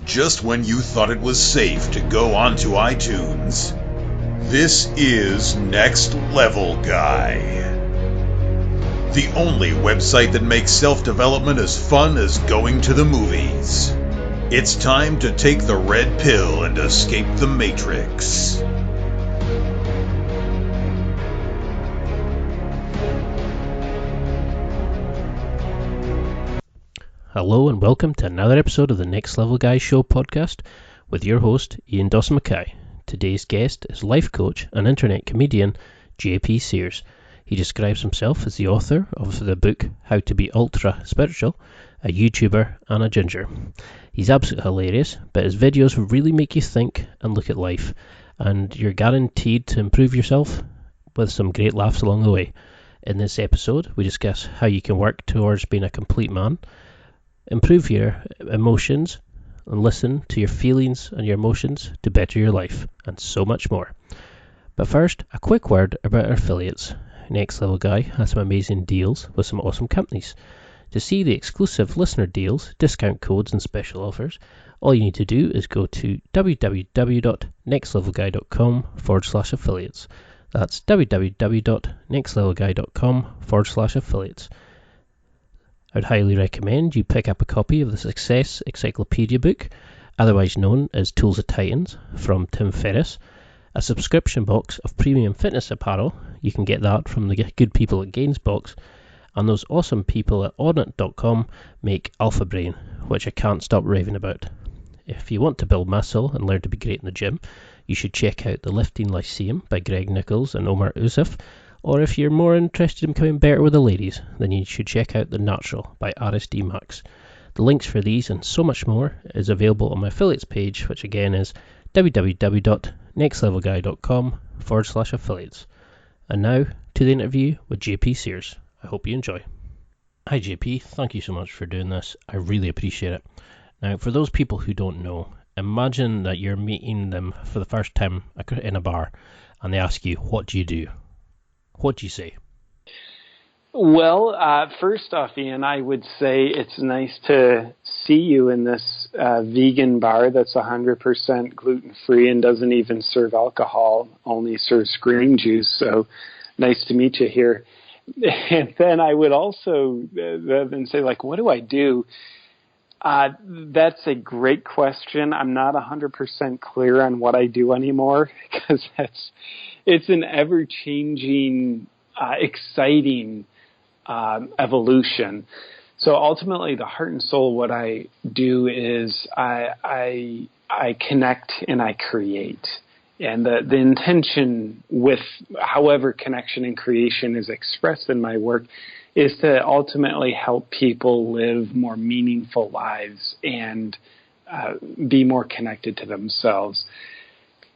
just when you thought it was safe to go onto iTunes. This is Next Level Guy, the only website that makes self-development as fun as going to the movies. It's time to take the red pill and escape the Matrix. Hello and welcome to another episode of the Next Level Guy Show podcast with your host, Ian Dawson Mackay. Today's guest is life coach and internet comedian JP Sears. He describes himself as the author of the book How to Be Ultra Spiritual, a YouTuber and a ginger. He's absolutely hilarious, but his videos really make you think and look at life, and you're guaranteed to improve yourself with some great laughs along the way. In this episode, we discuss how you can work towards being a complete man, improve your emotions, and listen to your feelings and your emotions to better your life, and so much more. But first, a quick word about our affiliates. Next Level Guy has some amazing deals with some awesome companies. To see the exclusive listener deals, discount codes, and special offers, all you need to do is go to www.nextlevelguy.com/affiliates. That's www.nextlevelguy.com/affiliates. I'd highly recommend you pick up a copy of the Success Encyclopedia book, otherwise known as Tools of Titans, from Tim Ferriss, a subscription box of premium fitness apparel. You can get that from the good people at Gainsbox, and those awesome people at Audit.com make Alpha Brain, which I can't stop raving about. If you want to build muscle and learn to be great in the gym, you should check out The Lifting Lyceum by Greg Nichols and Omar Usuf. Or if you're more interested in becoming better with the ladies, then you should check out The Natural by RSD Max. The links for these and so much more is available on my affiliates page, which again is www.nextlevelguy.com/affiliates. And now to the interview with JP Sears. I hope you enjoy. Hi JP, thank you so much for doing this. I really appreciate it. Now, for those people who don't know, imagine that you're meeting them for the first time in a bar and they ask you, what do you do? What do you say? Well, first off, Ian, I would say it's nice to see you in this vegan bar that's 100% gluten-free and doesn't even serve alcohol, only serves green juice. So nice to meet you here. And then I would also then say, like, what do I do? That's a great question. I'm not 100% clear on what I do anymore because it's an ever-changing, exciting evolution. So ultimately, the heart and soul, what I do is I connect and I create. And the intention with however connection and creation is expressed in my work is to ultimately help people live more meaningful lives and be more connected to themselves.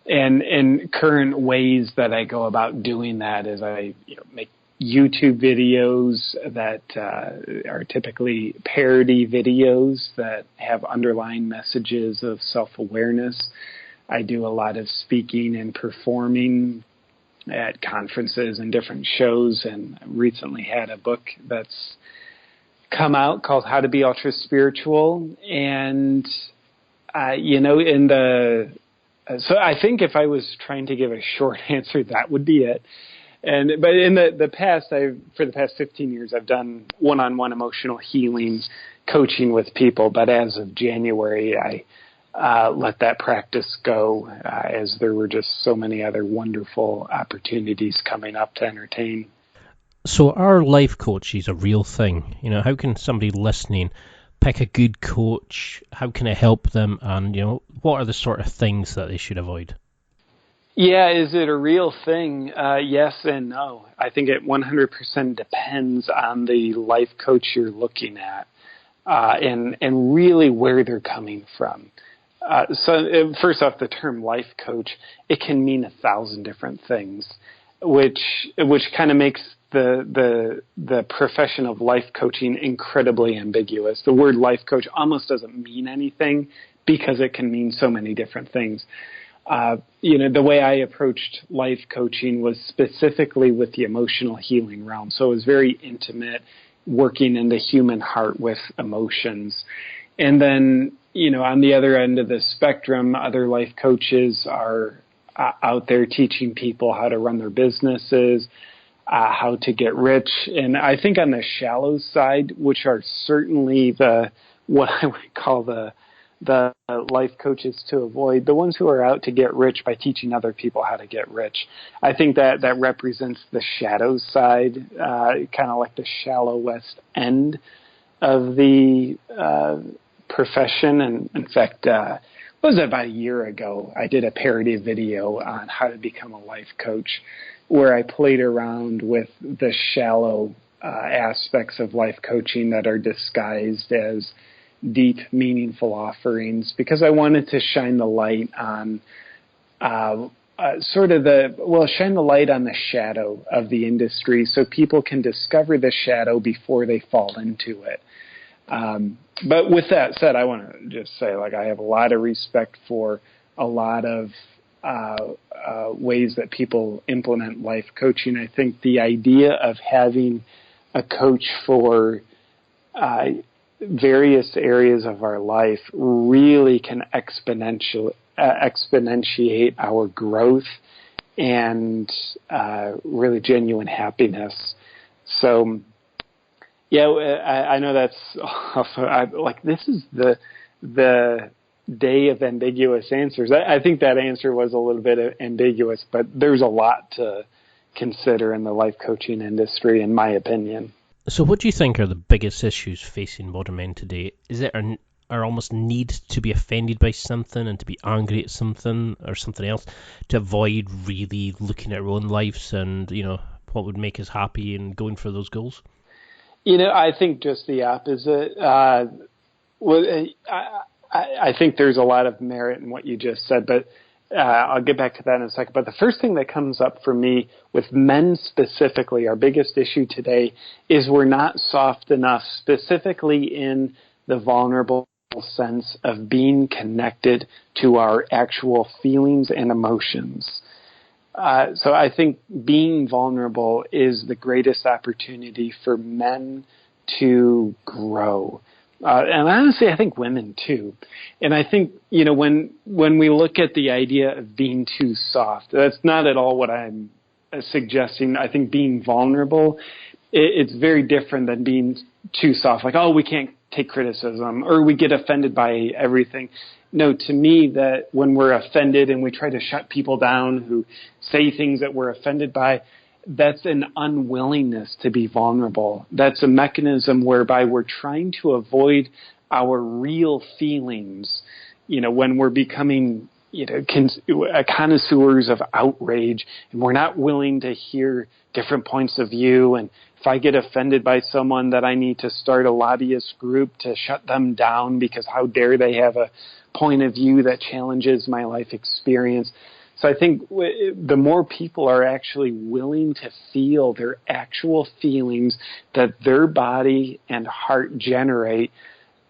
And current ways that I go about doing that is I make YouTube videos that are typically parody videos that have underlying messages of self-awareness. I do a lot of speaking and performing at conferences and different shows, and recently had a book that's come out called How to Be Ultra Spiritual. And, so I think if I was trying to give a short answer, that would be it. But in the past, for the past 15 years, I've done one-on-one emotional healing coaching with people. But as of January, I let that practice go as there were just so many other wonderful opportunities coming up to entertain. So are life coaches a real thing? How can somebody listening pick a good coach? How can it help them? And, what are the sort of things that they should avoid? Yeah, is it a real thing? Yes and no. I think it 100% depends on the life coach you're looking at and really where they're coming from. So first off, the term life coach, it can mean 1,000 different things, which kind of makes the profession of life coaching incredibly ambiguous. The word life coach almost doesn't mean anything because it can mean so many different things. The way I approached life coaching was specifically with the emotional healing realm. So it was very intimate, working in the human heart with emotions. And then on the other end of the spectrum, other life coaches are out there teaching people how to run their businesses, how to get rich. And I think on the shallow side, which are certainly what I would call the life coaches to avoid, the ones who are out to get rich by teaching other people how to get rich. I think that represents the shadow side, kind of like the shallow west end of the profession. And in fact, was it about a year ago, I did a parody video on how to become a life coach, where I played around with the shallow aspects of life coaching that are disguised as deep, meaningful offerings, because I wanted to shine the light on shine the light on the shadow of the industry so people can discover the shadow before they fall into it. But with that said, I want to just say, I have a lot of respect for a lot of ways that people implement life coaching. I think the idea of having a coach for various areas of our life really can exponentiate our growth and really genuine happiness. So, yeah, I know that's also, this is the day of ambiguous answers. I think that answer was a little bit ambiguous, but there's a lot to consider in the life coaching industry, in my opinion. So what do you think are the biggest issues facing modern men today? Is it our almost need to be offended by something and to be angry at something or something else to avoid really looking at our own lives and, what would make us happy and going for those goals? I think just the opposite. I think there's a lot of merit in what you just said, but I'll get back to that in a second. But the first thing that comes up for me with men specifically, our biggest issue today is we're not soft enough, specifically in the vulnerable sense of being connected to our actual feelings and emotions. So I think being vulnerable is the greatest opportunity for men to grow. And honestly, I think women too. And I think, when we look at the idea of being too soft, that's not at all what I'm suggesting. I think being vulnerable, it's very different than being too soft. We can't take criticism or we get offended by everything. No, to me, that when we're offended and we try to shut people down who say things that we're offended by, that's an unwillingness to be vulnerable. That's a mechanism whereby we're trying to avoid our real feelings, when we're becoming, connoisseurs of outrage, and we're not willing to hear different points of view. And if I get offended by someone, that I need to start a lobbyist group to shut them down because how dare they have a point of view that challenges my life experience. So I think the more people are actually willing to feel their actual feelings that their body and heart generate,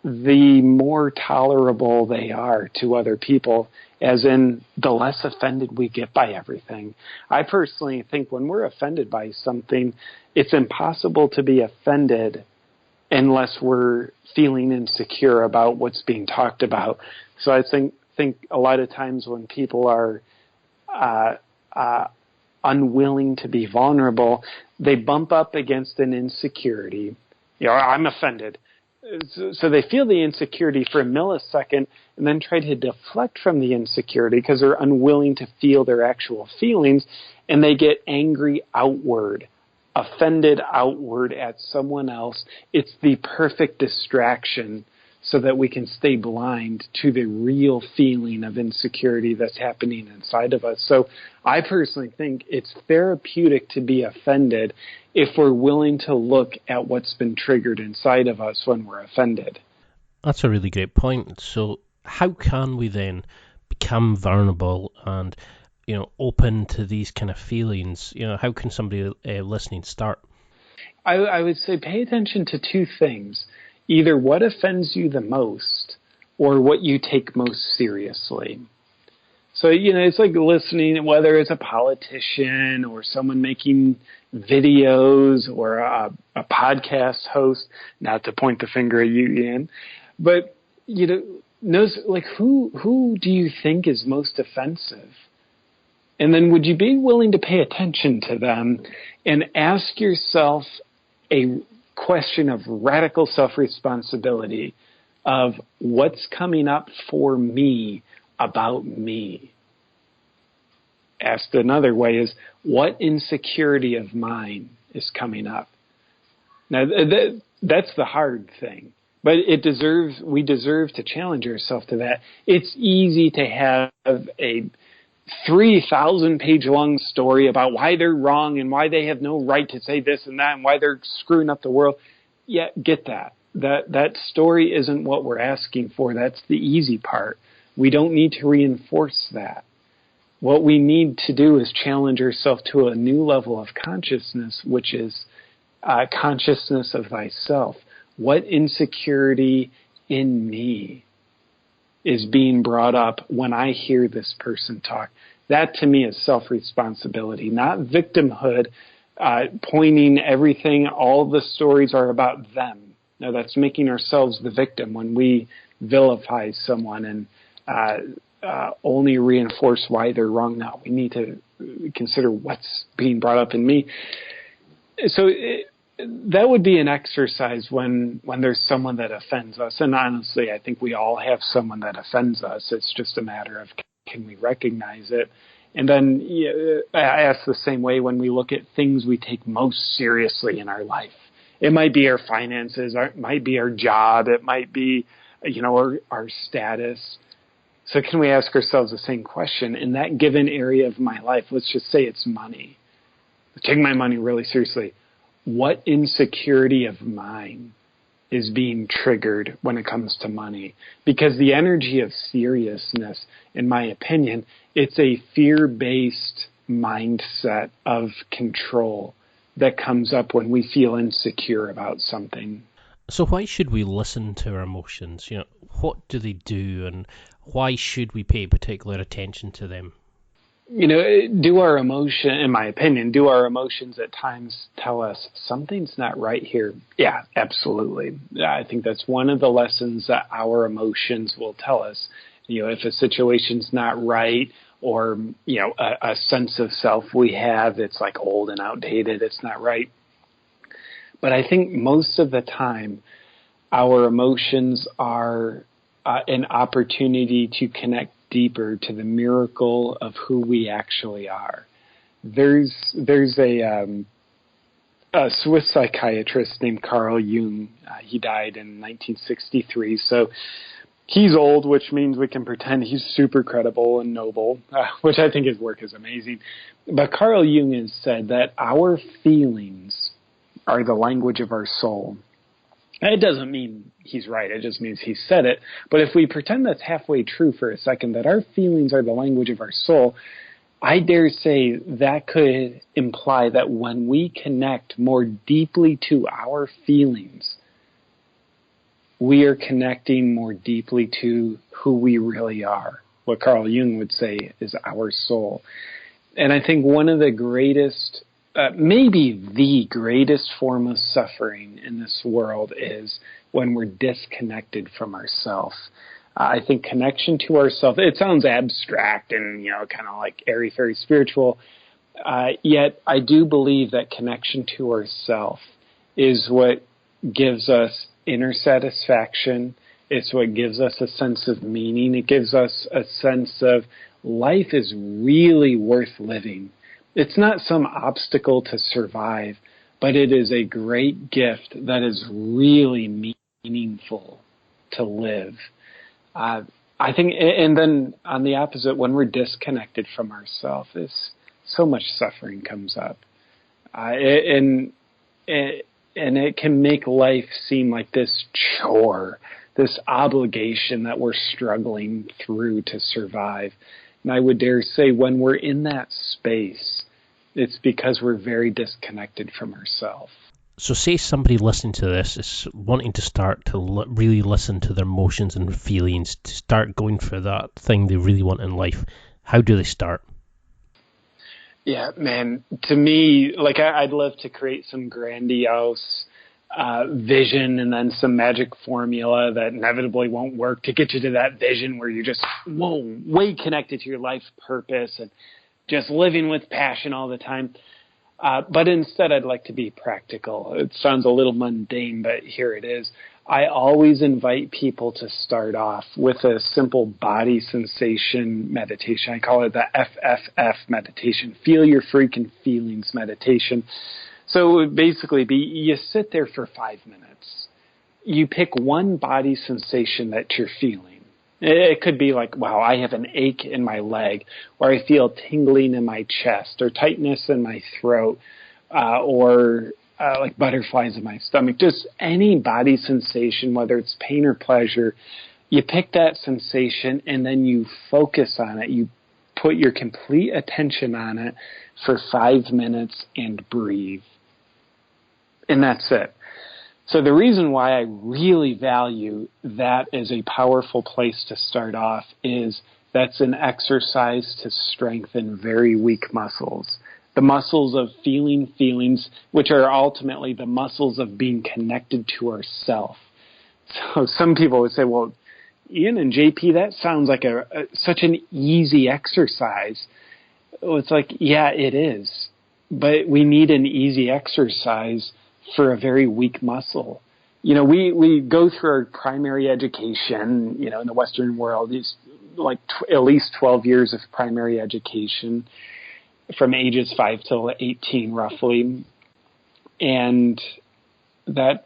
the more tolerable they are to other people, as in the less offended we get by everything. I personally think when we're offended by something, it's impossible to be offended unless we're feeling insecure about what's being talked about. So I think a lot of times when people are unwilling to be vulnerable, they bump up against an insecurity. I'm offended. So they feel the insecurity for a millisecond and then try to deflect from the insecurity because they're unwilling to feel their actual feelings, and they get angry outward, offended outward at someone else. It's the perfect distraction so that we can stay blind to the real feeling of insecurity that's happening inside of us. So I personally think it's therapeutic to be offended if we're willing to look at what's been triggered inside of us when we're offended. That's a really great point. So how can we then become vulnerable and, open to these kind of feelings? How can somebody listening start? I would say pay attention to two things. Either what offends you the most or what you take most seriously. So, it's like listening, whether it's a politician or someone making videos or a podcast host, not to point the finger at you, Ian, but, knows, like, who do you think is most offensive? And then would you be willing to pay attention to them and ask yourself a question of radical self-responsibility of what's coming up for me about me? Asked another way is, what insecurity of mine is coming up? Now, that's the hard thing, but we deserve to challenge ourselves to that. It's easy to have a 3,000-page long story about why they're wrong and why they have no right to say this and that and why they're screwing up the world. Yeah, get that. That story isn't what we're asking for. That's the easy part. We don't need to reinforce that. What we need to do is challenge ourselves to a new level of consciousness, which is consciousness of thyself. What insecurity in me is being brought up when I hear this person talk? That to me is self-responsibility, not victimhood, pointing everything, all the stories are about them. No, that's making ourselves the victim when we vilify someone and only reinforce why they're wrong. No, we need to consider what's being brought up in me. So that would be an exercise when there's someone that offends us. And honestly, I think we all have someone that offends us. It's just a matter of, can we recognize it? And then I ask the same way when we look at things we take most seriously in our life. It might be our finances, it might be our job, it might be, our status. So can we ask ourselves the same question? In that given area of my life, let's just say it's money. I take my money really seriously. What insecurity of mine is being triggered when it comes to money? Because the energy of seriousness, in my opinion, it's a fear-based mindset of control that comes up when we feel insecure about something. So why should we listen to our emotions? What do they do, and why should we pay particular attention to them? Do our emotions at times tell us something's not right here? Yeah, absolutely. I think that's one of the lessons that our emotions will tell us. If a situation's not right, or, a sense of self we have, it's like old and outdated, it's not right. But I think most of the time, our emotions are an opportunity to connect deeper to the miracle of who we actually are. There's a Swiss psychiatrist named Carl Jung. He died in 1963, so he's old, which means we can pretend he's super credible and noble, which I think his work is amazing. But Carl Jung has said that our feelings are the language of our soul. It doesn't mean he's right. It just means he said it. But if we pretend that's halfway true for a second, that our feelings are the language of our soul, I dare say that could imply that when we connect more deeply to our feelings, we are connecting more deeply to who we really are. What Carl Jung would say is our soul. And I think one of the greatest, maybe the greatest form of suffering in this world is when we're disconnected from ourselves. I think connection to ourselves, it sounds abstract and, kind of like airy-fairy spiritual, yet I do believe that connection to ourselves is what gives us inner satisfaction. It's what gives us a sense of meaning. It gives us a sense of life is really worth living. It's not some obstacle to survive, but it is a great gift that is really meaningful to live. I think, and then on the opposite, when we're disconnected from ourselves, so much suffering comes up. And it can make life seem like this chore, this obligation that we're struggling through to survive. And I would dare say when we're in that space, it's because we're very disconnected from ourselves. So say somebody listening to this is wanting to start to really listen to their emotions and feelings, to start going for that thing they really want in life. How do they start? Yeah, man, to me, like I'd love to create some grandiose vision and then some magic formula that inevitably won't work to get you to that vision where you're just, way connected to your life purpose and just living with passion all the time. But instead, I'd like to be practical. It sounds a little mundane, but here it is. I always invite people to start off with a simple body sensation meditation. I call it the FFF meditation, Feel Your Freaking Feelings meditation. So it would basically be you sit there for 5 minutes. You pick one body sensation that you're feeling. It could be like, wow, I have an ache in my leg, or I feel tingling in my chest, or tightness in my throat, or like butterflies in my stomach. Just any body sensation, whether it's pain or pleasure, you pick that sensation and then you focus on it. You put your complete attention on it for 5 minutes and breathe. And that's it. So the reason why I really value that as a powerful place to start off is that's an exercise to strengthen very weak muscles. The muscles of feeling feelings, which are ultimately the muscles of being connected to ourself. So some people would say, well, Ian and JP, that sounds like such an easy exercise. Well, it's like, yeah, it is. But we need an easy exercise for a very weak muscle. You know, we go through our primary education, you know, in the Western world, is like at least 12 years of primary education from ages 5 till 18 roughly. And that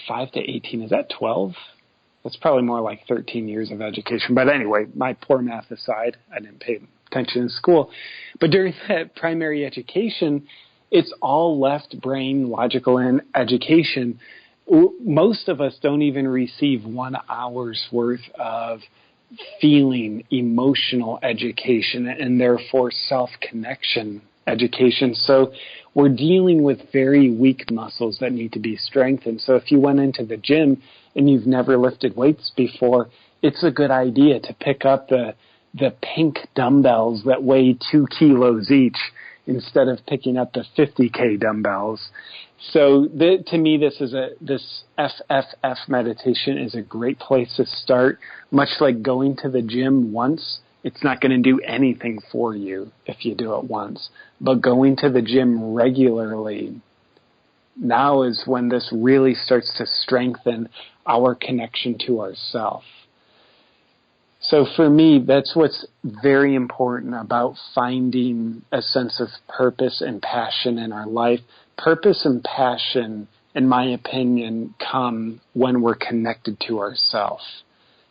5 to 18, is that 12? That's probably more like 13 years of education. But anyway, my poor math aside, I didn't pay attention in school. But during that primary education, it's all left brain logical and education. Most of us don't even receive 1 hour's worth of feeling, emotional education, and therefore self-connection education. So we're dealing with very weak muscles that need to be strengthened. So if you went into the gym and you've never lifted weights before, it's a good idea to pick up the pink dumbbells that weigh 2 kilos each instead of picking up the 50K dumbbells. So to me, this FFF meditation is a great place to start. Much like going to the gym once, it's not going to do anything for you if you do it once. But going to the gym regularly, now is when this really starts to strengthen our connection to ourself. So for me, that's what's very important about finding a sense of purpose and passion in our life. Purpose and passion, in my opinion, come when we're connected to ourselves.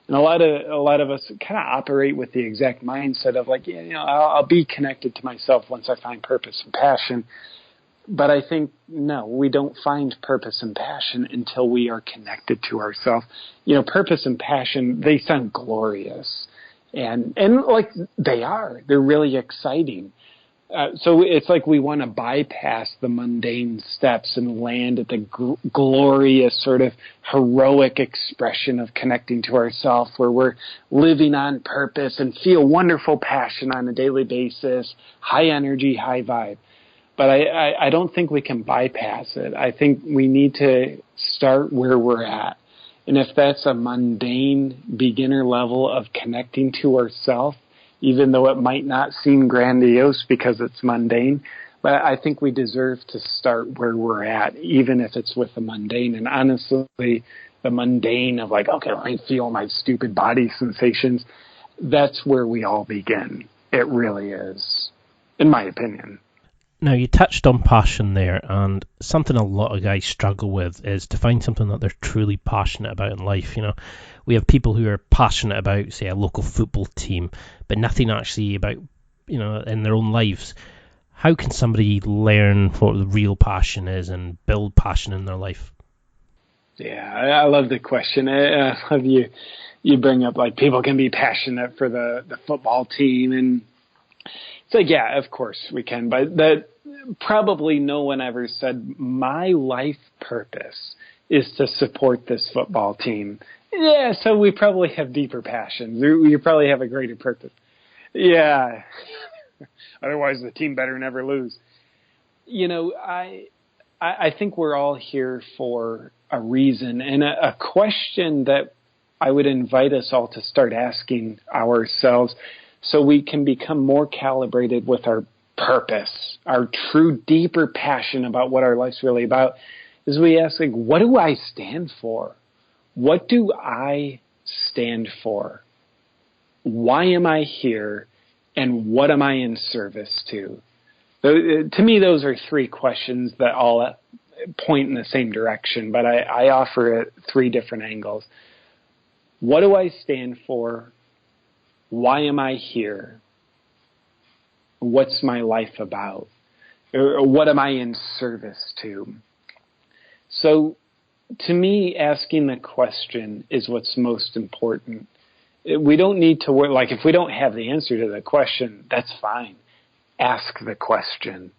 And a lot of us kind of operate with the exact mindset of like, you know, I'll be connected to myself once I find purpose and passion. But I think, no, we don't find purpose and passion until we are connected to ourselves. You know, purpose and passion, they sound glorious. And like they are. They're really exciting. So it's like we want to bypass the mundane steps and land at the glorious sort of heroic expression of connecting to ourselves, where we're living on purpose and feel wonderful passion on a daily basis, high energy, high vibe. But I don't think we can bypass it. I think we need to start where we're at. And if that's a mundane beginner level of connecting to ourselves, even though it might not seem grandiose because it's mundane, but I think we deserve to start where we're at, even if it's with the mundane. And honestly, the mundane of like, okay, let me feel my stupid body sensations, that's where we all begin. It really is, in my opinion. Now, you touched on passion there, and something a lot of guys struggle with is to find something that they're truly passionate about in life. You know, we have people who are passionate about, say, a local football team, but nothing actually about, you know, in their own lives. How can somebody learn what the real passion is and build passion in their life? Yeah, I love the question. I love you bring up, like, people can be passionate for the football team, and it's like, yeah, of course we can, but that probably no one ever said, my life purpose is to support this football team. Yeah, so we probably have deeper passions. You probably have a greater purpose. Yeah. Otherwise, the team better never lose. You know, I think we're all here for a reason. And a question that I would invite us all to start asking ourselves so we can become more calibrated with our purpose, our true, deeper passion about what our life's really about, is we ask, like, what do I stand for? What do I stand for? Why am I here? And what am I in service to? To me, those are three questions that all point in the same direction, but I offer it three different angles. What do I stand for? Why am I here? What's my life about? Or what am I in service to? So, to me, asking the question is what's most important. We don't need to worry, like, if we don't have the answer to the question, that's fine. Ask the question.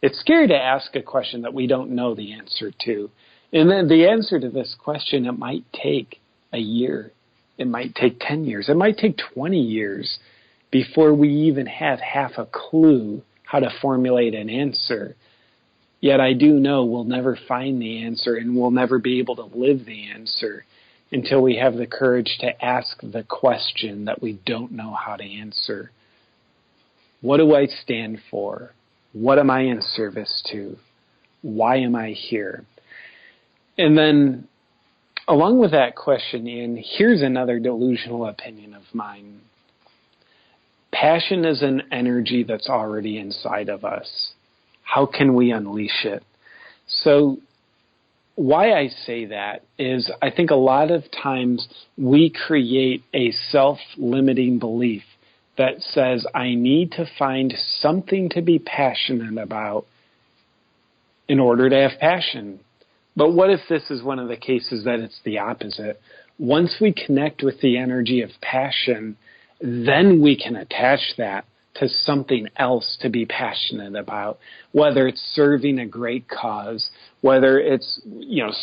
It's scary to ask a question that we don't know the answer to. And then the answer to this question, it might take a year. It might take 10 years. It might take 20 years before we even have half a clue how to formulate an answer. Yet I do know we'll never find the answer, and we'll never be able to live the answer until we have the courage to ask the question that we don't know how to answer. What do I stand for? What am I in service to? Why am I here? And then, along with that question, Ian, here's another delusional opinion of mine. Passion is an energy that's already inside of us. How can we unleash it? So, why I say that is I think a lot of times we create a self-limiting belief that says I need to find something to be passionate about in order to have passion. But what if this is one of the cases that it's the opposite? Once we connect with the energy of passion, then we can attach that to something else to be passionate about, whether it's serving a great cause, whether it's,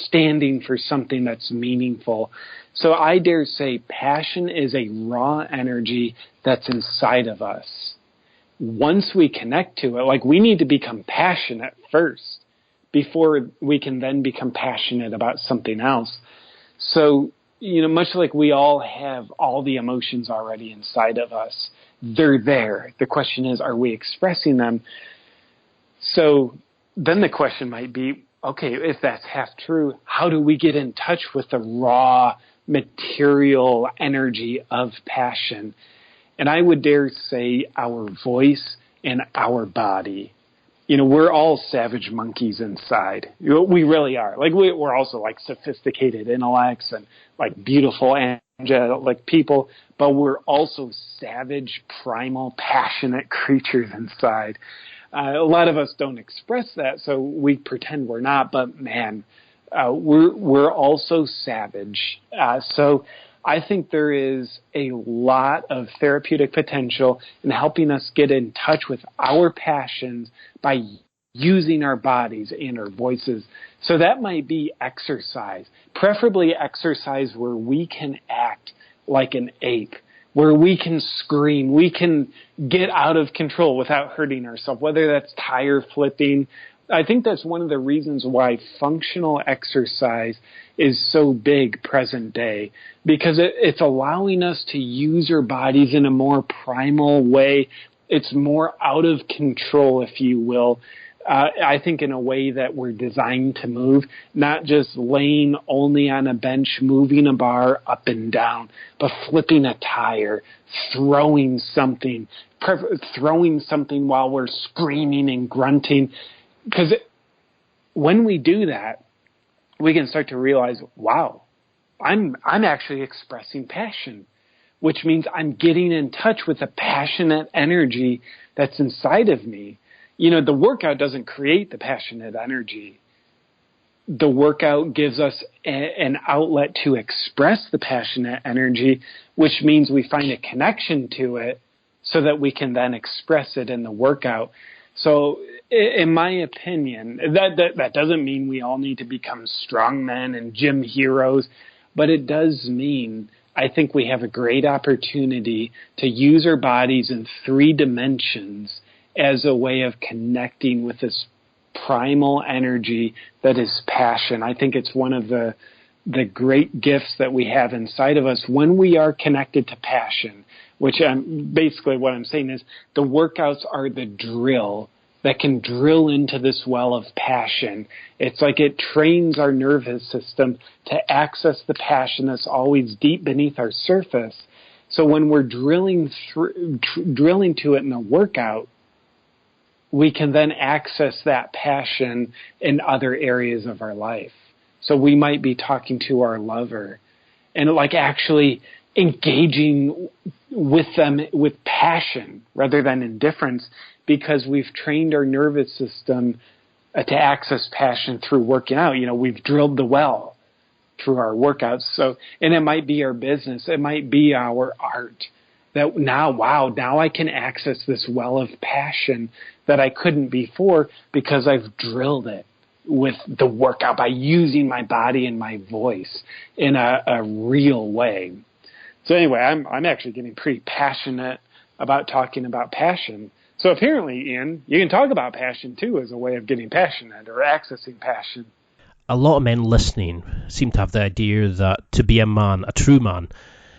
standing for something that's meaningful. So I dare say passion is a raw energy that's inside of us. Once we connect to it, like, we need to become passionate first before we can then become passionate about something else. So, much like we all have all the emotions already inside of us, they're there. The question is, are we expressing them? So then the question might be, okay, if that's half true, how do we get in touch with the raw material energy of passion? And I would dare say our voice and our body. We're all savage monkeys inside. We really are. Like, we're also like sophisticated intellects and like beautiful angelic people, but we're also savage, primal, passionate creatures inside. A lot of us don't express that, so we pretend we're not. But man, we're also savage. So I think there is a lot of therapeutic potential in helping us get in touch with our passions by using our bodies and our voices. So that might be exercise, preferably exercise where we can act like an ape, where we can scream, we can get out of control without hurting ourselves, whether that's tire flipping. I think that's one of the reasons why functional exercise is so big present day, because it's allowing us to use our bodies in a more primal way. It's more out of control, if you will. I think in a way that we're designed to move, not just laying only on a bench, moving a bar up and down, but flipping a tire, throwing something while we're screaming and grunting. Because when we do that, we can start to realize, wow, I'm actually expressing passion, which means I'm getting in touch with the passionate energy that's inside of me. The workout doesn't create the passionate energy. The workout gives us an outlet to express the passionate energy, which means we find a connection to it so that we can then express it in the workout. So in my opinion, that doesn't mean we all need to become strongmen and gym heroes, but it does mean I think we have a great opportunity to use our bodies in 3 dimensions as a way of connecting with this primal energy that is passion. I think it's one of the great gifts that we have inside of us when we are connected to passion, which basically what I'm saying is the workouts are the drill that can drill into this well of passion. It's like it trains our nervous system to access the passion that's always deep beneath our surface. So when we're drilling to it in a workout, we can then access that passion in other areas of our life. So we might be talking to our lover and like actually engaging with them with passion rather than indifference, because we've trained our nervous system to access passion through working out. We've drilled the well through our workouts. So, and it might be our business. It might be our art that now I can access this well of passion that I couldn't before because I've drilled it with the workout by using my body and my voice in a real way. So anyway, I'm actually getting pretty passionate about talking about passion. So apparently, Ian, you can talk about passion too as a way of getting passionate or accessing passion. A lot of men listening seem to have the idea that to be a man, a true man,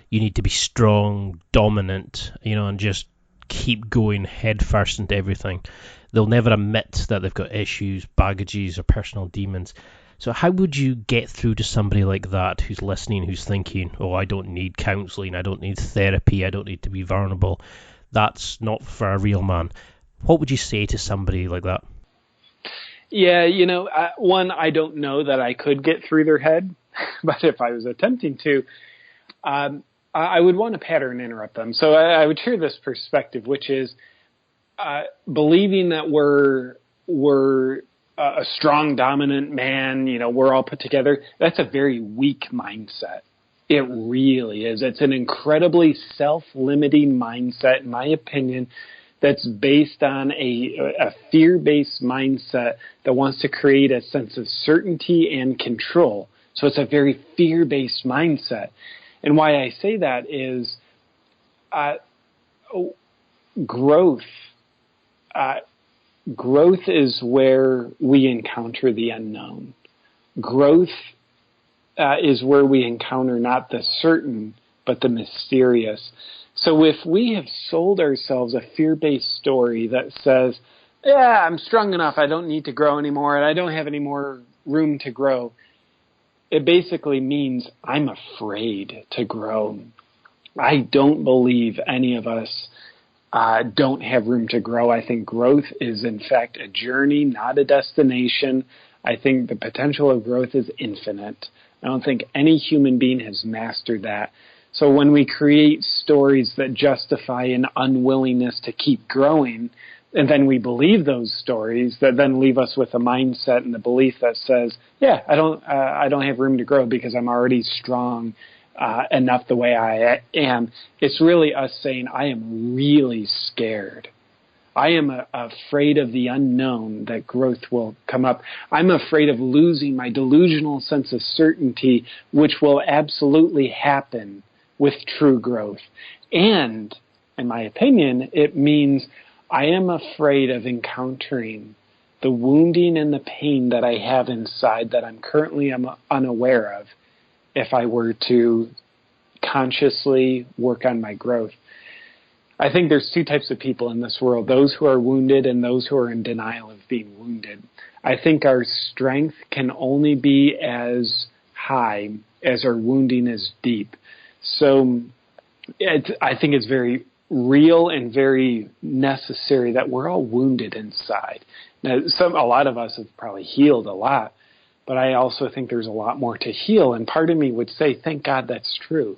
you need to be strong, dominant, and just keep going head first into everything. They'll never admit that they've got issues, baggages, or personal demons. So how would you get through to somebody like that who's listening, who's thinking, oh, I don't need counselling, I don't need therapy, I don't need to be vulnerable. That's not for a real man. What would you say to somebody like that? Yeah, one, I don't know that I could get through their head, but if I was attempting to, I would want to pattern interrupt them. So I would share this perspective, which is believing that we're a strong, dominant man, we're all put together. That's a very weak mindset. It really is. It's an incredibly self-limiting mindset, in my opinion, that's based on a fear-based mindset that wants to create a sense of certainty and control. So it's a very fear-based mindset. And why I say that is growth is where we encounter the unknown. Growth is where we encounter not the certain, but the mysterious. So if we have sold ourselves a fear-based story that says, yeah, I'm strong enough, I don't need to grow anymore, and I don't have any more room to grow, it basically means I'm afraid to grow. I don't believe any of us don't have room to grow. I think growth is, in fact, a journey, not a destination. I think the potential of growth is infinite. I don't think any human being has mastered that. So when we create stories that justify an unwillingness to keep growing, and then we believe those stories that then leave us with a mindset and the belief that says, yeah, I don't have room to grow because I'm already strong enough the way I am. It's really us saying, I am really scared. I am afraid of the unknown, that growth will come up. I'm afraid of losing my delusional sense of certainty, which will absolutely happen with true growth. And, in my opinion, it means I am afraid of encountering the wounding and the pain that I have inside that I'm currently unaware of if I were to consciously work on my growth. I think there's two types of people in this world, those who are wounded and those who are in denial of being wounded. I think our strength can only be as high as our wounding is deep. So I think it's very real and very necessary that we're all wounded inside. Now, a lot of us have probably healed a lot, but I also think there's a lot more to heal. And part of me would say, thank God that's true.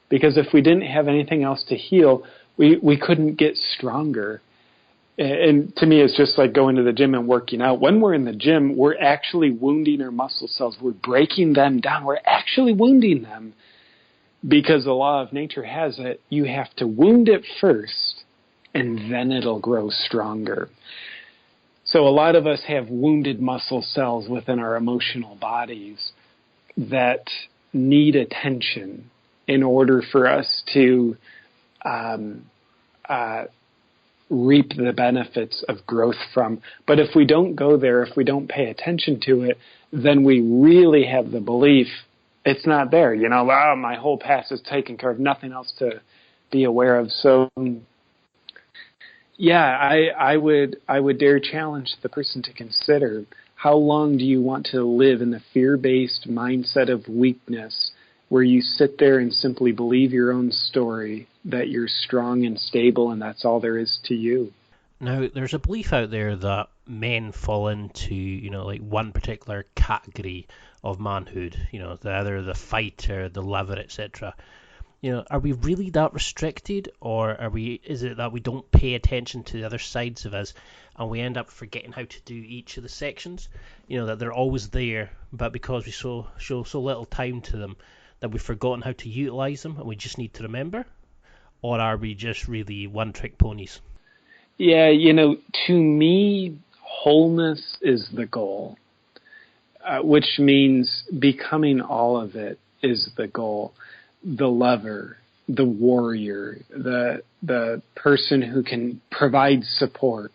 Because if we didn't have anything else to heal, we couldn't get stronger. And to me, it's just like going to the gym and working out. When we're in the gym, we're actually wounding our muscle cells. We're breaking them down. We're actually wounding them. Because the law of nature has it, you have to wound it first, and then it'll grow stronger. So a lot of us have wounded muscle cells within our emotional bodies that need attention in order for us to reap the benefits of growth from. But if we don't go there, if we don't pay attention to it, then we really have the belief it's not there. My whole past is taken care of, nothing else to be aware of. So, yeah, I would dare challenge the person to consider, how long do you want to live in the fear-based mindset of weakness, where you sit there and simply believe your own story, that you're strong and stable and that's all there is to you? Now, there's a belief out there that men fall into, like one particular category of manhood, either the fighter, the lover, etc. Are we really that restricted, or is it that we don't pay attention to the other sides of us and we end up forgetting how to do each of the sections? That they're always there, but because we show so little time to them, that we've forgotten how to utilize them and we just need to remember? Or are we just really one-trick ponies? Yeah, to me, wholeness is the goal, which means becoming all of it is the goal. The lover, the warrior, the person who can provide support,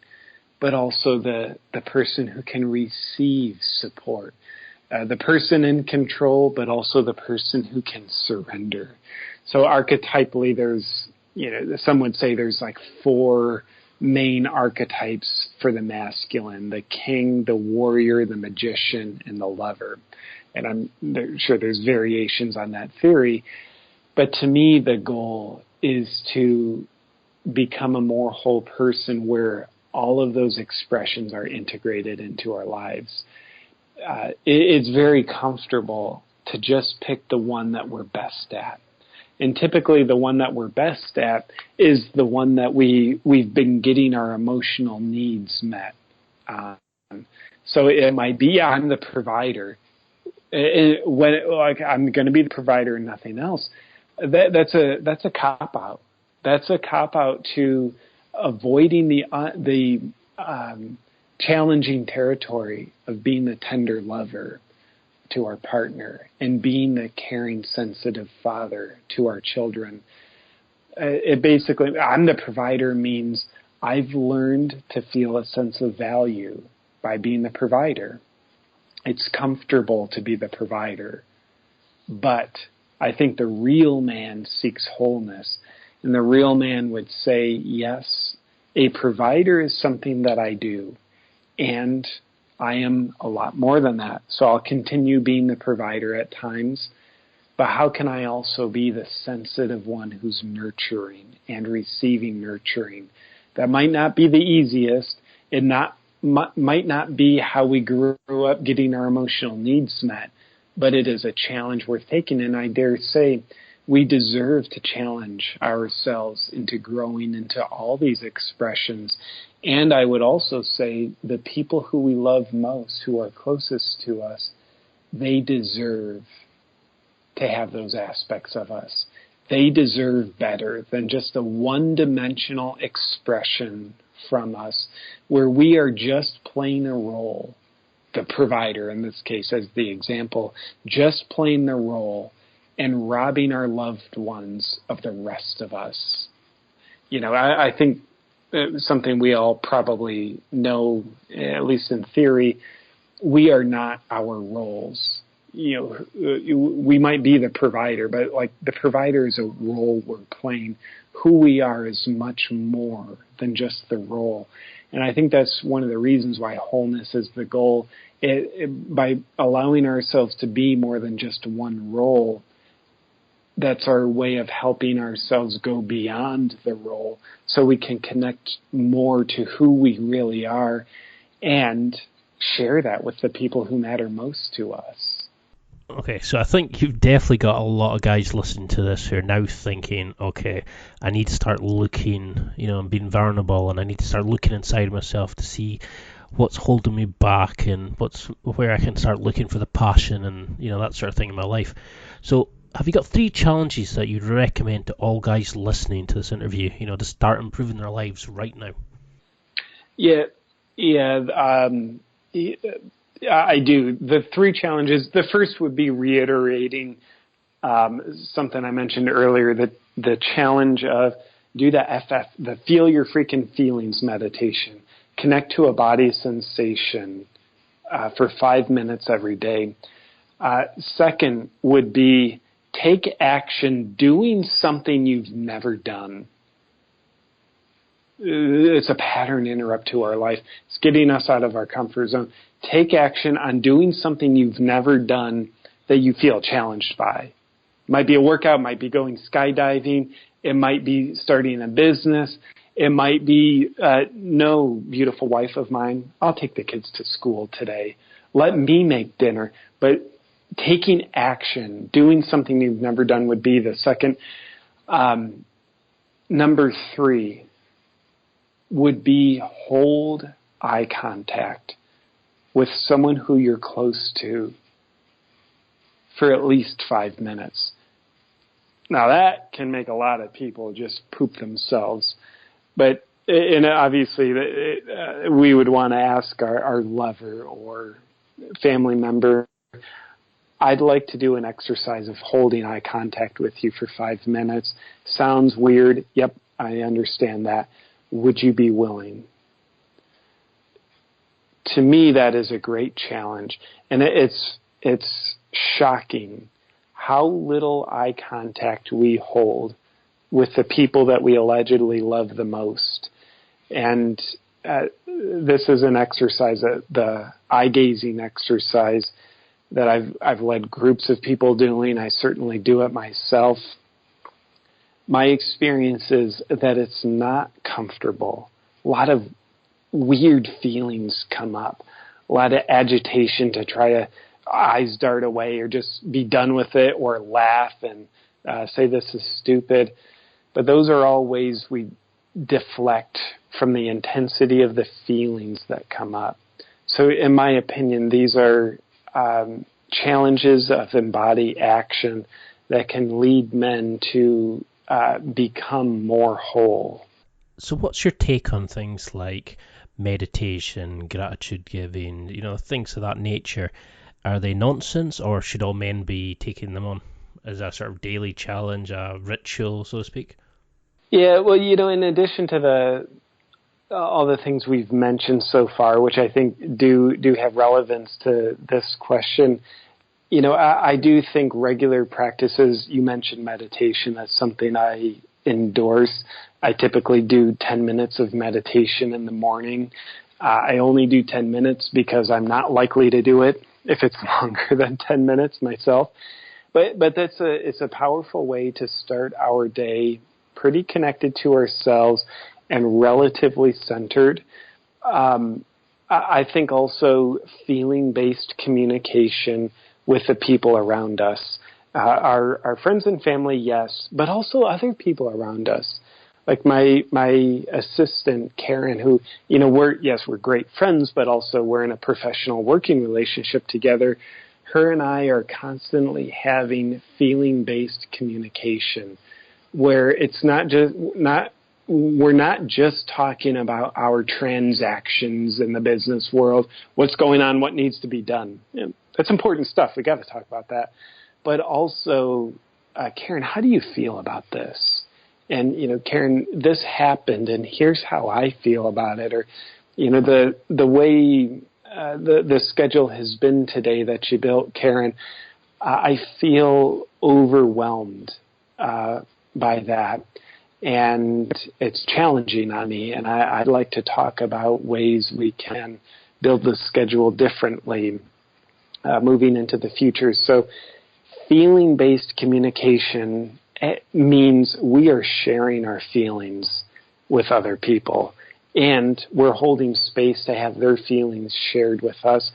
but also the person who can receive support. The person in control, but also the person who can surrender. So archetypally, there's, some would say there's like 4 main archetypes for the masculine: the king, the warrior, the magician, and the lover. And I'm sure there's variations on that theory. But to me, the goal is to become a more whole person where all of those expressions are integrated into our lives. It's very comfortable to just pick the one that we're best at. And typically the one that we're best at is the one that we've been getting our emotional needs met. So it might be, I'm the provider. I'm going to be the provider and nothing else. That's a cop-out. That's a cop-out to avoiding the challenging territory of being the tender lover to our partner and being the caring, sensitive father to our children. It basically, I'm the provider means I've learned to feel a sense of value by being the provider. It's comfortable to be the provider, but I think the real man seeks wholeness, and the real man would say, yes, a provider is something that I do, and I am a lot more than that. So I'll continue being the provider at times, but how can I also be the sensitive one who's nurturing and receiving nurturing? That might not be the easiest. It might not be how we grew up getting our emotional needs met, but it is a challenge worth taking. And I dare say we deserve to challenge ourselves into growing into all these expressions. And I would also say the people who we love most, who are closest to us, they deserve to have those aspects of us. They deserve better than just a one-dimensional expression from us where we are just playing a role. The provider, in this case, as the example, just playing the role and robbing our loved ones of the rest of us. I think something we all probably know, at least in theory, we are not our roles. We might be the provider, but like the provider is a role we're playing. Who we are is much more than just the role. And I think that's one of the reasons why wholeness is the goal. By allowing ourselves to be more than just one role, that's our way of helping ourselves go beyond the role so we can connect more to who we really are and share that with the people who matter most to us. Okay, so I think you've definitely got a lot of guys listening to this who are now thinking, okay, I need to start looking, and being vulnerable, and I need to start looking inside myself to see what's holding me back and where I can start looking for the passion and, that sort of thing in my life. So have you got 3 challenges that you'd recommend to all guys listening to this interview, to start improving their lives right now? Yeah. I do. The 3 challenges, the first would be reiterating something I mentioned earlier, the challenge of Do the the feel your freaking feelings meditation. Connect to a body sensation for 5 minutes every day. Second would be take action doing something you've never done. It's a pattern interrupt to our life. It's getting us out of our comfort zone. Take action on doing something you've never done that you feel challenged by. It might be a workout, might be going skydiving, it might be starting a business, it might be, no, beautiful wife of mine, I'll take the kids to school today. Let me make dinner. But taking action, doing something you've never done would be the second. Number 3 would be hold eye contact with someone who you're close to for at least 5 minutes. Now that can make a lot of people just poop themselves. But and obviously we would want to ask our lover or family member, I'd like to do an exercise of holding eye contact with you for 5 minutes. Sounds weird. Yep, I understand that. Would you be willing? To me, that is a great challenge. And it's shocking how little eye contact we hold with the people that we allegedly love the most. And this is an exercise, the eye gazing exercise that I've led groups of people doing. I certainly do it myself. My experience is that it's not comfortable. A lot of weird feelings come up. A lot of agitation to try to eyes dart away or just be done with it or laugh and say this is stupid. But those are all ways we deflect from the intensity of the feelings that come up. So in my opinion, these are challenges of embodied action that can lead men to become more whole. So what's your take on things like meditation, gratitude giving, things of that nature? Are they nonsense, or should all men be taking them on as a sort of daily challenge, a ritual, so to speak? Yeah, well, in addition to all the things we've mentioned so far, which I think do have relevance to this question, I do think regular practices, you mentioned meditation, that's something I endorse. I typically do 10 minutes of meditation in the morning. I only do 10 minutes because I'm not likely to do it if it's longer than 10 minutes myself. But it's a powerful way to start our day pretty connected to ourselves and relatively centered. I think also feeling-based communication with the people around us. Our friends and family, yes, but also other people around us. Like my assistant, Karen, who, we're great friends, but also we're in a professional working relationship together. Her and I are constantly having feeling-based communication where it's we're not just talking about our transactions in the business world, what's going on, what needs to be done. That's important stuff. We got to talk about that. But also, Karen, how do you feel about this? And, Karen, this happened, and here's how I feel about it. Or, the way the schedule has been today that you built, Karen, I feel overwhelmed by that. And it's challenging on me, and I'd like to talk about ways we can build the schedule differently moving into the future. So feeling-based communication means we are sharing our feelings with other people, and we're holding space to have their feelings shared with us.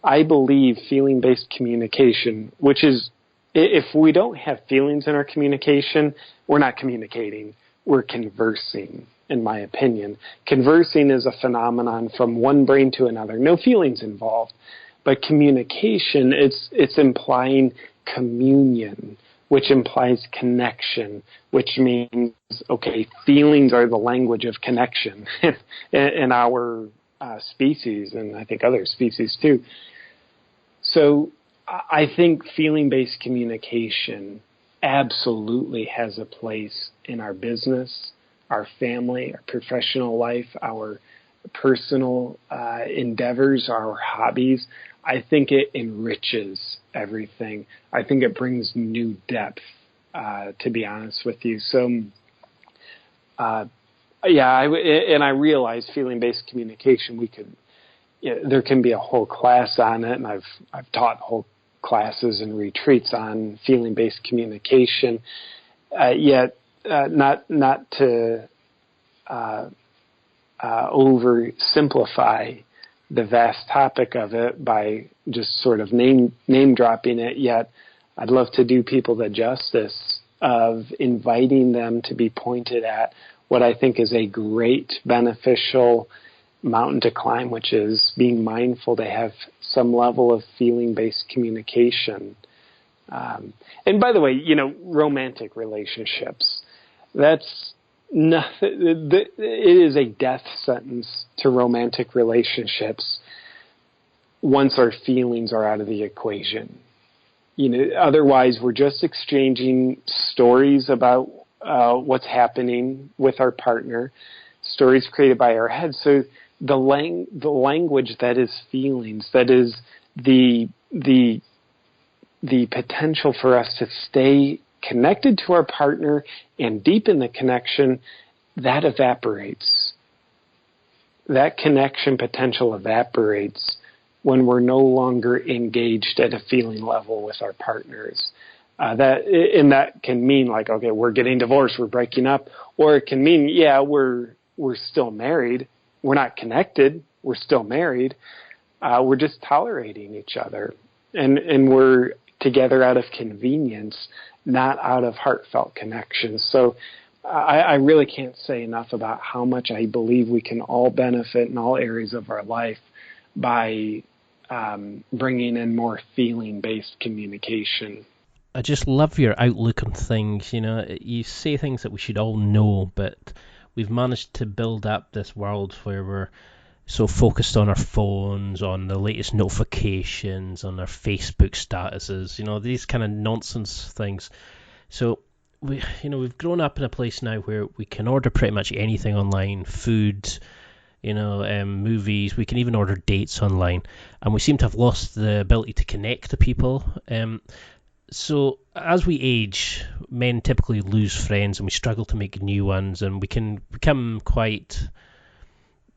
I believe feeling-based communication, which is, if we don't have feelings in our communication, we're not communicating. We're conversing, in my opinion. Conversing is a phenomenon from one brain to another. No feelings involved. But communication, it's implying communion, which implies connection, which means, okay, feelings are the language of connection in our species, and I think other species too. So I think feeling-based communication absolutely has a place in our business, our family, our professional life, our personal endeavors, our hobbies, I think it enriches everything. I think it brings new depth, to be honest with you. So, and I realize feeling-based communication, there can be a whole class on it, and I've taught whole classes and retreats on feeling-based communication. Yet, not to oversimplify the vast topic of it by just sort of name dropping it. Yet, I'd love to do people the justice of inviting them to be pointed at what I think is a great beneficial mountain to climb, which is being mindful to have some level of feeling-based communication. And by the way, romantic relationships, that's nothing. It is a death sentence to romantic relationships once our feelings are out of the equation. Otherwise we're just exchanging stories about what's happening with our partner, stories created by our heads. So the language that is feelings, that is the potential for us to stay connected to our partner and deepen the connection, that evaporates. That connection potential evaporates when we're no longer engaged at a feeling level with our partners. That can mean like, okay, we're getting divorced, we're breaking up, or it can mean, yeah, we're still married, we're not connected, we're still married, we're just tolerating each other, and we're together out of convenience, not out of heartfelt connection. So I really can't say enough about how much I believe we can all benefit in all areas of our life by bringing in more feeling-based communication. I just love your outlook on things. You say things that we should all know, but we've managed to build up this world where we're so focused on our phones, on the latest notifications, on our Facebook statuses, these kind of nonsense things. So we've grown up in a place now where we can order pretty much anything online, food, movies. We can even order dates online, and we seem to have lost the ability to connect to people. So as we age, men typically lose friends, and we struggle to make new ones, and we can become quite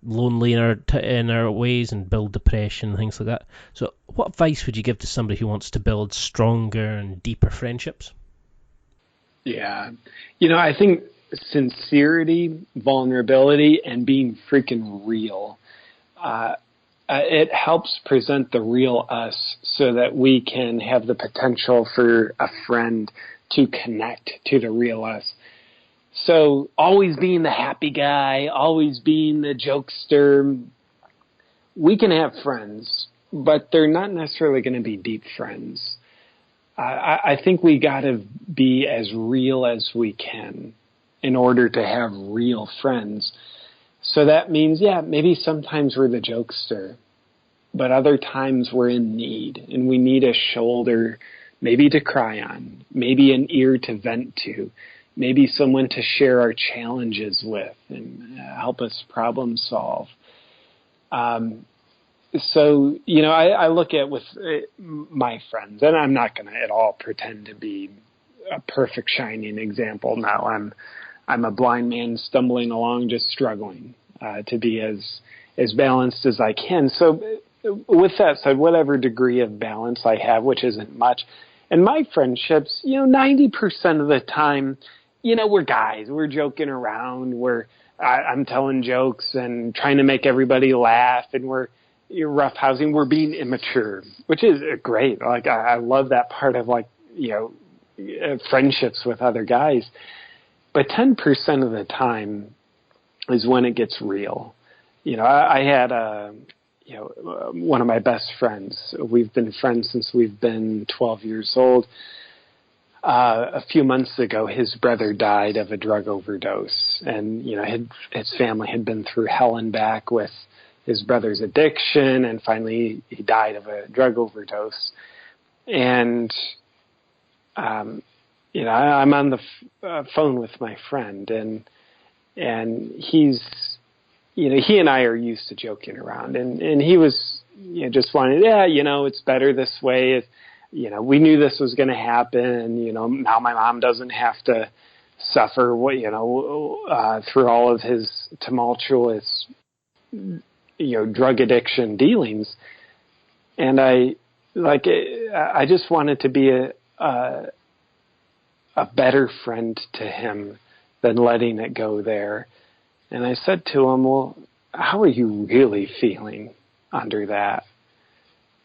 lonely in our ways and build depression and things like that. So what advice would you give to somebody who wants to build stronger and deeper friendships? Yeah. I think sincerity, vulnerability, and being freaking real, it helps present the real us so that we can have the potential for a friend to connect to the real us. So always being the happy guy, always being the jokester, we can have friends, but they're not necessarily going to be deep friends. I think we got to be as real as we can in order to have real friends. So that means, maybe sometimes we're the jokester, but other times we're in need, and we need a shoulder maybe to cry on, maybe an ear to vent to, maybe someone to share our challenges with and help us problem solve. So, I look at with my friends, and I'm not going to at all pretend to be a perfect shining example now. I'm a blind man stumbling along, just struggling to be as balanced as I can. So with that said, whatever degree of balance I have, which isn't much, and my friendships, 90% of the time, we're guys, we're joking around, I'm telling jokes and trying to make everybody laugh, and we're roughhousing, we're being immature, which is great. Like, I love that part of friendships with other guys. But 10% of the time is when it gets real. I had one of my best friends. We've been friends since we've been 12 years old. A few months ago, his brother died of a drug overdose, and his family had been through hell and back with his brother's addiction, and finally he died of a drug overdose. And I'm on the phone with my friend, and And he's, he and I are used to joking around, and he was, just wanted, it's better this way. We knew this was going to happen. Now my mom doesn't have to suffer through all of his tumultuous, drug addiction dealings. And I just wanted to be a better friend to him than letting it go there. And I said to him, well, how are you really feeling under that?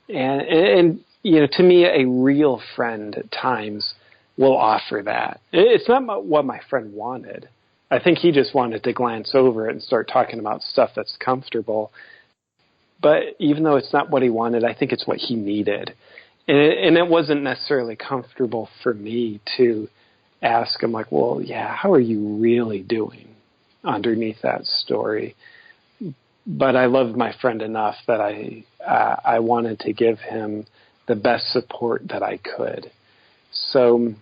And to me, a real friend at times will offer that. It's not what my friend wanted. I think he just wanted to glance over it and start talking about stuff that's comfortable. But even though it's not what he wanted, I think it's what he needed. And it wasn't necessarily comfortable for me to ask him, like, well, yeah, how are you really doing underneath that story? But I loved my friend enough that I wanted to give him the best support that I could. So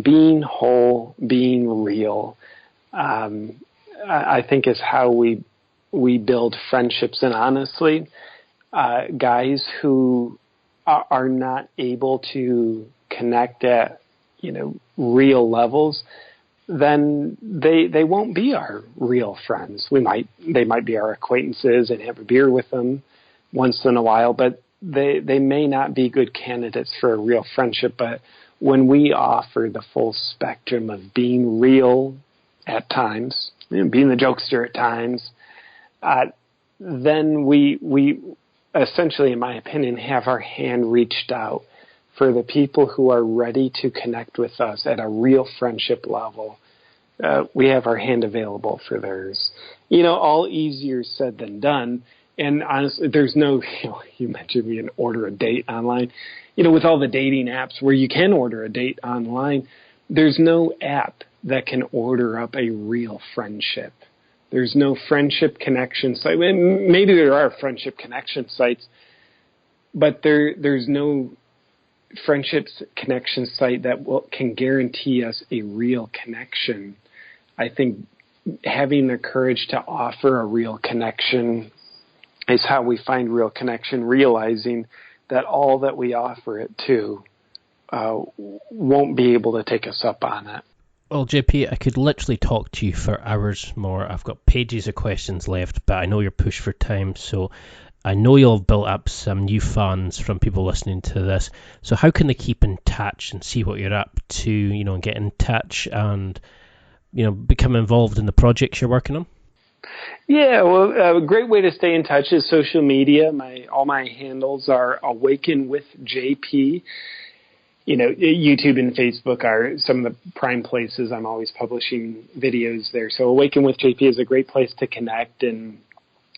being whole, being real, I think is how we build friendships. And honestly, guys who are not able to connect at, real levels, then they won't be our real friends. They might be our acquaintances and have a beer with them once in a while, but they may not be good candidates for a real friendship. But when we offer the full spectrum of being real at times, being the jokester at times, then we essentially, in my opinion, have our hand reached out for the people who are ready to connect with us at a real friendship level. We have our hand available for theirs. All easier said than done. And honestly, there's no, you mentioned we can order a date online. With all the dating apps where you can order a date online, there's no app that can order up a real friendship. There's no friendship connection site. Maybe there are friendship connection sites, but there's no friendships connection site that can guarantee us a real connection. I think having the courage to offer a real connection is how we find real connection, realizing that all that we offer it to won't be able to take us up on it. Well, JP, I could literally talk to you for hours more. I've got pages of questions left, but I know you're pushed for time, so I know you'll have built up some new fans from people listening to this. So how can they keep in touch and see what you're up to, and get in touch and, become involved in the projects you're working on? Yeah, well, a great way to stay in touch is social media. All my handles are Awaken with JP. YouTube and Facebook are some of the prime places I'm always publishing videos there. So Awaken with JP is a great place to connect. And,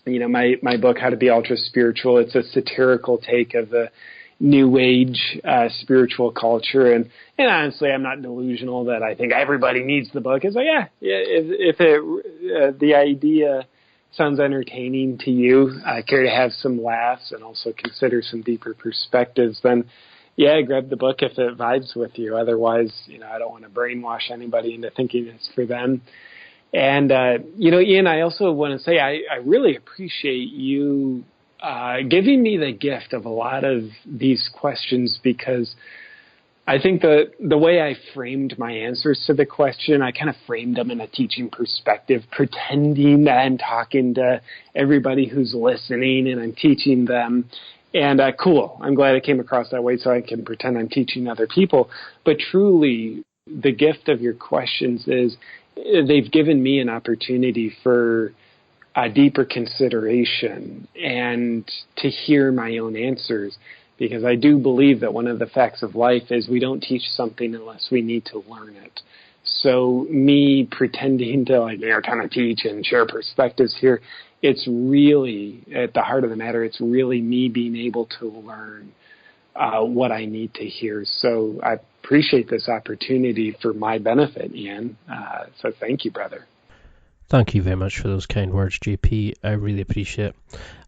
my book, How to Be Ultra Spiritual, it's a satirical take of the new age spiritual culture. And honestly, I'm not delusional that I think everybody needs the book. It's like, if the idea sounds entertaining to you, care to have some laughs and also consider some deeper perspectives, then grab the book if it vibes with you. Otherwise, I don't want to brainwash anybody into thinking it's for them. And, Ian, I also want to say I really appreciate you giving me the gift of a lot of these questions, because I think the way I framed my answers to the question, I kind of framed them in a teaching perspective, pretending that I'm talking to everybody who's listening and I'm teaching them. And cool, I'm glad it came across that way so I can pretend I'm teaching other people. But truly, the gift of your questions is they've given me an opportunity for a deeper consideration and to hear my own answers. Because I do believe that one of the facts of life is we don't teach something unless we need to learn it. So me pretending to kind of teach and share perspectives here, it's really, at the heart of the matter, it's really me being able to learn what I need to hear. So I appreciate this opportunity for my benefit, Ian. So thank you, brother. Thank you very much for those kind words, JP. I really appreciate it.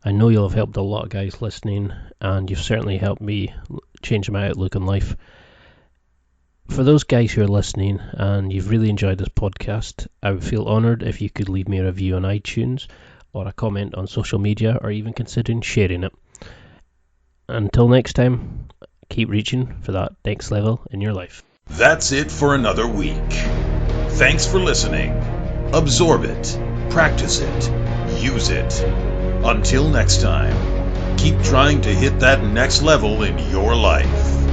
I know you'll have helped a lot of guys listening, and you've certainly helped me change my outlook on life. For those guys who are listening and you've really enjoyed this podcast, I would feel honoured if you could leave me a review on iTunes or a comment on social media, or even considering sharing it. Until next time, keep reaching for that next level in your life. That's it for another week. Thanks for listening. Absorb it, practice it, use it. Until next time, keep trying to hit that next level in your life.